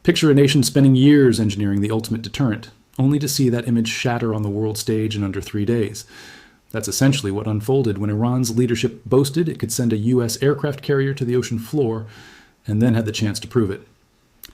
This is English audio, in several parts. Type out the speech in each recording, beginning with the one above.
Picture a nation spending years engineering the ultimate deterrent, only to see that image shatter on the world stage in under 3 days. That's essentially what unfolded when Iran's leadership boasted it could send a U.S. aircraft carrier to the ocean floor, and then had the chance to prove it.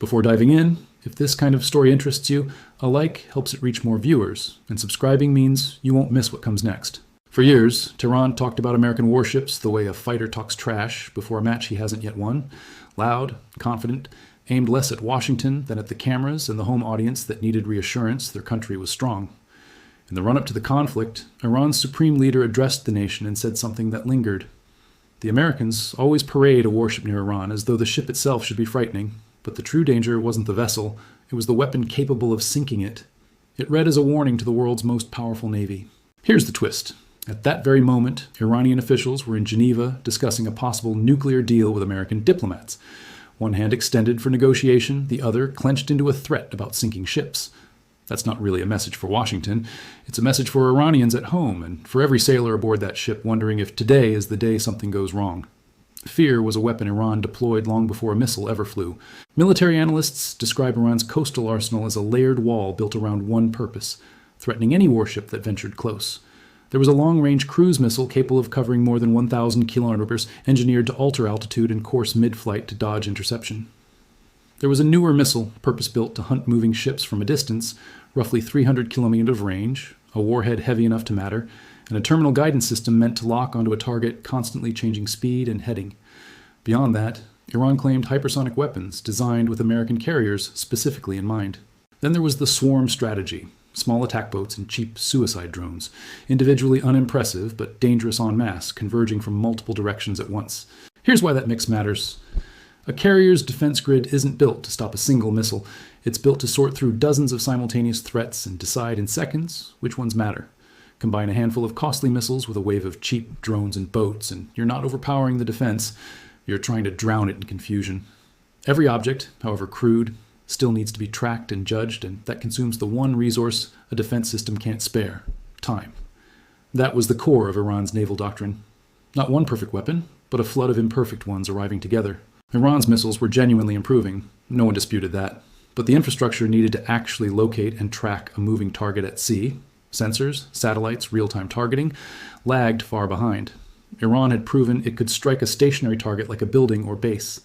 Before diving in, if this kind of story interests you, a like helps it reach more viewers, and subscribing means you won't miss what comes next. For years, Tehran talked about American warships the way a fighter talks trash before a match he hasn't yet won, loud, confident, aimed less at Washington than at the cameras and the home audience that needed reassurance their country was strong. In the run-up to the conflict, Iran's supreme leader addressed the nation and said something that lingered. The Americans always parade a warship near Iran as though the ship itself should be frightening, but the true danger wasn't the vessel, it was the weapon capable of sinking it. It read as a warning to the world's most powerful navy. Here's the twist. At that very moment, Iranian officials were in Geneva discussing a possible nuclear deal with American diplomats. One hand extended for negotiation, the other clenched into a threat about sinking ships. That's not really a message for Washington. It's a message for Iranians at home and for every sailor aboard that ship wondering if today is the day something goes wrong. Fear was a weapon Iran deployed long before a missile ever flew. Military analysts describe Iran's coastal arsenal as a layered wall built around one purpose, threatening any warship that ventured close. There was a long-range cruise missile capable of covering more than 1,000 kilometers, engineered to alter altitude and course mid-flight to dodge interception. There was a newer missile, purpose-built to hunt moving ships from a distance, roughly 300 kilometers of range, a warhead heavy enough to matter, and a terminal guidance system meant to lock onto a target constantly changing speed and heading. Beyond that, Iran claimed hypersonic weapons designed with American carriers specifically in mind. Then there was the swarm strategy. Small attack boats and cheap suicide drones, individually unimpressive but dangerous en masse, converging from multiple directions at once. Here's why that mix matters. A carrier's defense grid isn't built to stop a single missile. It's built to sort through dozens of simultaneous threats and decide in seconds which ones matter. Combine a handful of costly missiles with a wave of cheap drones and boats, and you're not overpowering the defense, you're trying to drown it in confusion. Every object, however crude, still needs to be tracked and judged, and that consumes the one resource a defense system can't spare: time. That was the core of Iran's naval doctrine. Not one perfect weapon, but a flood of imperfect ones arriving together. Iran's missiles were genuinely improving, no one disputed that, but the infrastructure needed to actually locate and track a moving target at sea. Sensors, satellites, real-time targeting lagged far behind. Iran had proven it could strike a stationary target like a building or base.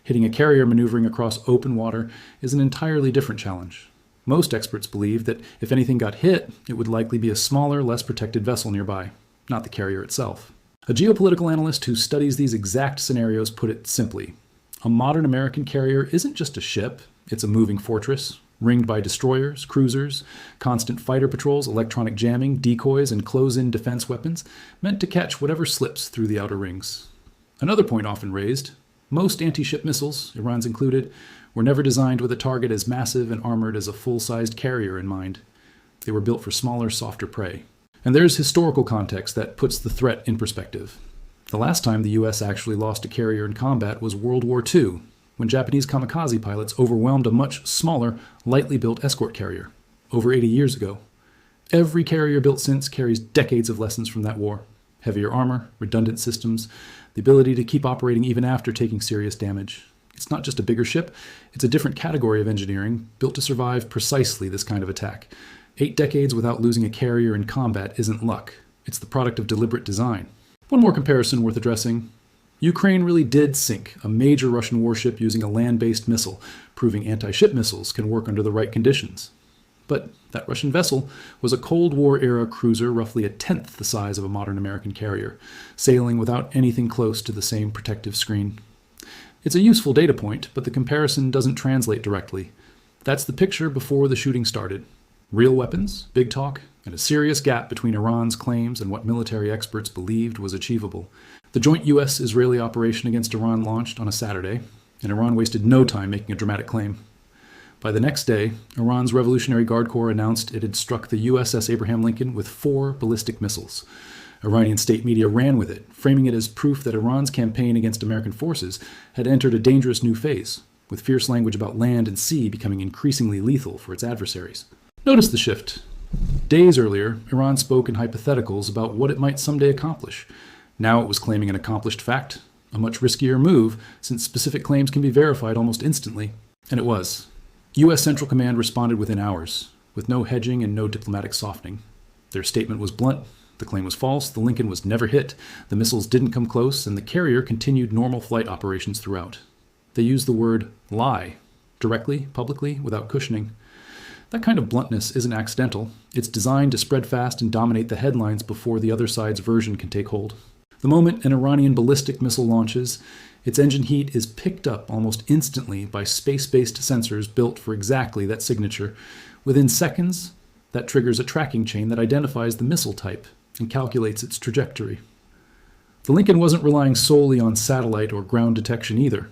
Hitting a carrier maneuvering across open water is an entirely different challenge. Most experts believe that if anything got hit, it would likely be a smaller, less protected vessel nearby, not the carrier itself. A geopolitical analyst who studies these exact scenarios put it simply: a modern American carrier isn't just a ship, it's a moving fortress, ringed by destroyers, cruisers, constant fighter patrols, electronic jamming, decoys, and close-in defense weapons, meant to catch whatever slips through the outer rings. Another point often raised: most anti-ship missiles, Iran's included, were never designed with a target as massive and armored as a full-sized carrier in mind. They were built for smaller, softer prey. And there's historical context that puts the threat in perspective. The last time the U.S. actually lost a carrier in combat was World War II, when Japanese kamikaze pilots overwhelmed a much smaller, lightly built escort carrier, over 80 years ago. Every carrier built since carries decades of lessons from that war: heavier armor, redundant systems, the ability to keep operating even after taking serious damage. It's not just a bigger ship, it's a different category of engineering, built to survive precisely this kind of attack. 8 decades without losing a carrier in combat isn't luck, it's the product of deliberate design. One more comparison worth addressing. Ukraine really did sink a major Russian warship using a land-based missile, proving anti-ship missiles can work under the right conditions. But that Russian vessel was a Cold War-era cruiser roughly a tenth the size of a modern American carrier, sailing without anything close to the same protective screen. It's a useful data point, but the comparison doesn't translate directly. That's the picture before the shooting started. Real weapons, big talk, and a serious gap between Iran's claims and what military experts believed was achievable. The joint U.S.-Israeli operation against Iran launched on a Saturday, and Iran wasted no time making a dramatic claim. By the next day, Iran's Revolutionary Guard Corps announced it had struck the USS Abraham Lincoln with 4 ballistic missiles. Iranian state media ran with it, framing it as proof that Iran's campaign against American forces had entered a dangerous new phase, with fierce language about land and sea becoming increasingly lethal for its adversaries. Notice the shift. Days earlier, Iran spoke in hypotheticals about what it might someday accomplish. Now it was claiming an accomplished fact, a much riskier move, since specific claims can be verified almost instantly. And it was. U.S. Central Command responded within hours, with no hedging and no diplomatic softening. Their statement was blunt. The claim was false, the Lincoln was never hit, the missiles didn't come close, and the carrier continued normal flight operations throughout. They used the word lie, directly, publicly, without cushioning. That kind of bluntness isn't accidental. It's designed to spread fast and dominate the headlines before the other side's version can take hold. The moment an Iranian ballistic missile launches, its engine heat is picked up almost instantly by space-based sensors built for exactly that signature. Within seconds, that triggers a tracking chain that identifies the missile type and calculates its trajectory. The Lincoln wasn't relying solely on satellite or ground detection either.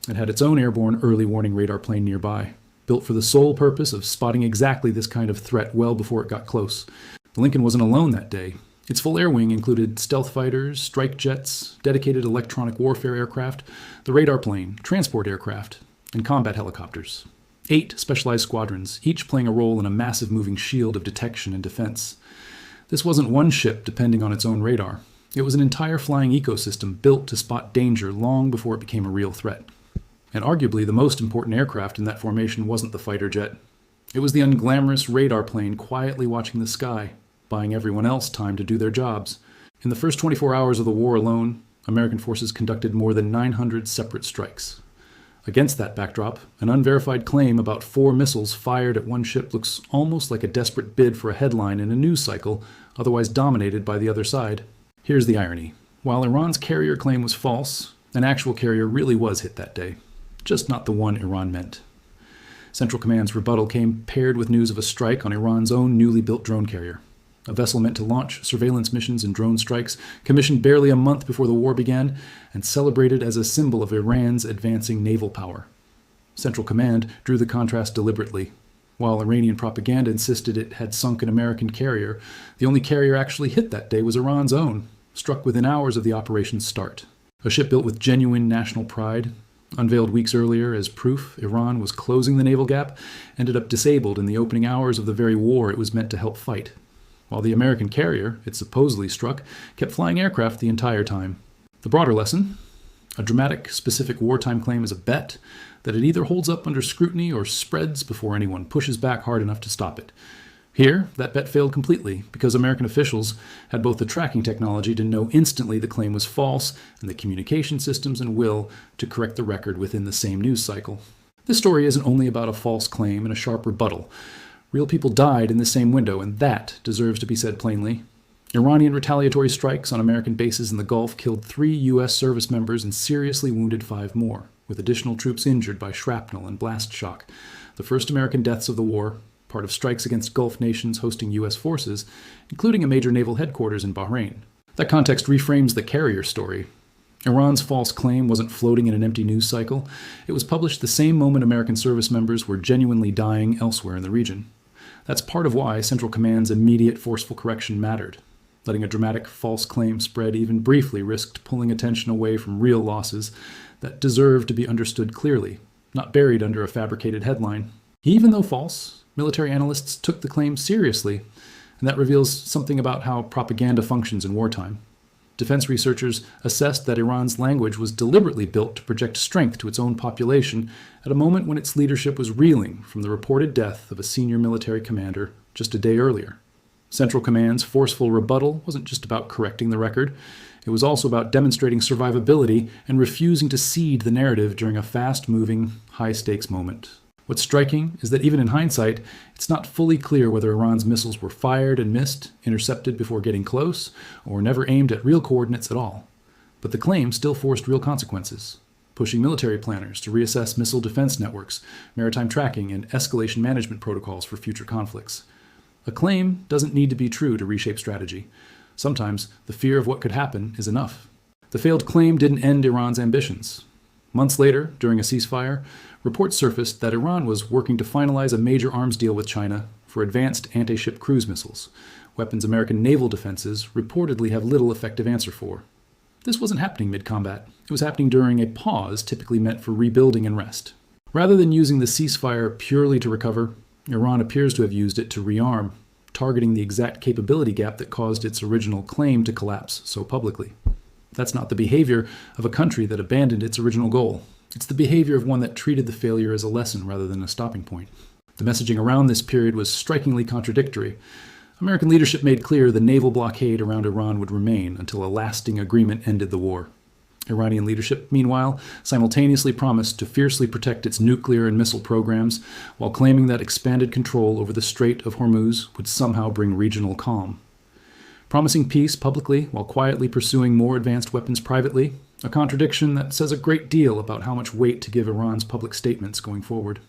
It had its own airborne early warning radar plane nearby, built for the sole purpose of spotting exactly this kind of threat well before it got close. The Lincoln wasn't alone that day. Its full air wing included stealth fighters, strike jets, dedicated electronic warfare aircraft, the radar plane, transport aircraft, and combat helicopters. 8 specialized squadrons, each playing a role in a massive moving shield of detection and defense. This wasn't one ship depending on its own radar. It was an entire flying ecosystem built to spot danger long before it became a real threat. And arguably the most important aircraft in that formation wasn't the fighter jet. It was the unglamorous radar plane quietly watching the sky, buying everyone else time to do their jobs. In the first 24 hours of the war alone, American forces conducted more than 900 separate strikes. Against that backdrop, an unverified claim about 4 missiles fired at one ship looks almost like a desperate bid for a headline in a news cycle otherwise dominated by the other side. Here's the irony. While Iran's carrier claim was false, an actual carrier really was hit that day, just not the one Iran meant. Central Command's rebuttal came paired with news of a strike on Iran's own newly built drone carrier. A vessel meant to launch surveillance missions and drone strikes, commissioned barely a month before the war began, and celebrated as a symbol of Iran's advancing naval power. Central Command drew the contrast deliberately. While Iranian propaganda insisted it had sunk an American carrier, the only carrier actually hit that day was Iran's own, struck within hours of the operation's start. A ship built with genuine national pride, unveiled weeks earlier as proof Iran was closing the naval gap, ended up disabled in the opening hours of the very war it was meant to help fight. While the American carrier, it supposedly struck, kept flying aircraft the entire time. The broader lesson: a dramatic, specific wartime claim is a bet that it either holds up under scrutiny or spreads before anyone pushes back hard enough to stop it. Here, that bet failed completely because American officials had both the tracking technology to know instantly the claim was false and the communication systems and will to correct the record within the same news cycle. This story isn't only about a false claim and a sharp rebuttal. Real people died in the same window, and that deserves to be said plainly. Iranian retaliatory strikes on American bases in the Gulf killed 3 U.S. service members and seriously wounded 5 more, with additional troops injured by shrapnel and blast shock. The first American deaths of the war, part of strikes against Gulf nations hosting U.S. forces, including a major naval headquarters in Bahrain. That context reframes the carrier story. Iran's false claim wasn't floating in an empty news cycle. It was published the same moment American service members were genuinely dying elsewhere in the region. That's part of why Central Command's immediate forceful correction mattered. Letting a dramatic false claim spread even briefly risked pulling attention away from real losses that deserved to be understood clearly, not buried under a fabricated headline. Even though false, military analysts took the claim seriously, and that reveals something about how propaganda functions in wartime. Defense researchers assessed that Iran's language was deliberately built to project strength to its own population at a moment when its leadership was reeling from the reported death of a senior military commander just a day earlier. Central Command's forceful rebuttal wasn't just about correcting the record. It was also about demonstrating survivability and refusing to cede the narrative during a fast-moving, high-stakes moment. What's striking is that even in hindsight, it's not fully clear whether Iran's missiles were fired and missed, intercepted before getting close, or never aimed at real coordinates at all. But the claim still forced real consequences, pushing military planners to reassess missile defense networks, maritime tracking, and escalation management protocols for future conflicts. A claim doesn't need to be true to reshape strategy. Sometimes the fear of what could happen is enough. The failed claim didn't end Iran's ambitions. Months later, during a ceasefire, reports surfaced that Iran was working to finalize a major arms deal with China for advanced anti-ship cruise missiles, weapons American naval defenses reportedly have little effective answer for. This wasn't happening mid-combat. It was happening during a pause typically meant for rebuilding and rest. Rather than using the ceasefire purely to recover, Iran appears to have used it to rearm, targeting the exact capability gap that caused its original claim to collapse so publicly. That's not the behavior of a country that abandoned its original goal. It's the behavior of one that treated the failure as a lesson rather than a stopping point. The messaging around this period was strikingly contradictory. American leadership made clear the naval blockade around Iran would remain until a lasting agreement ended the war. Iranian leadership, meanwhile, simultaneously promised to fiercely protect its nuclear and missile programs while claiming that expanded control over the Strait of Hormuz would somehow bring regional calm. Promising peace publicly while quietly pursuing more advanced weapons privately, a contradiction that says a great deal about how much weight to give Iran's public statements going forward.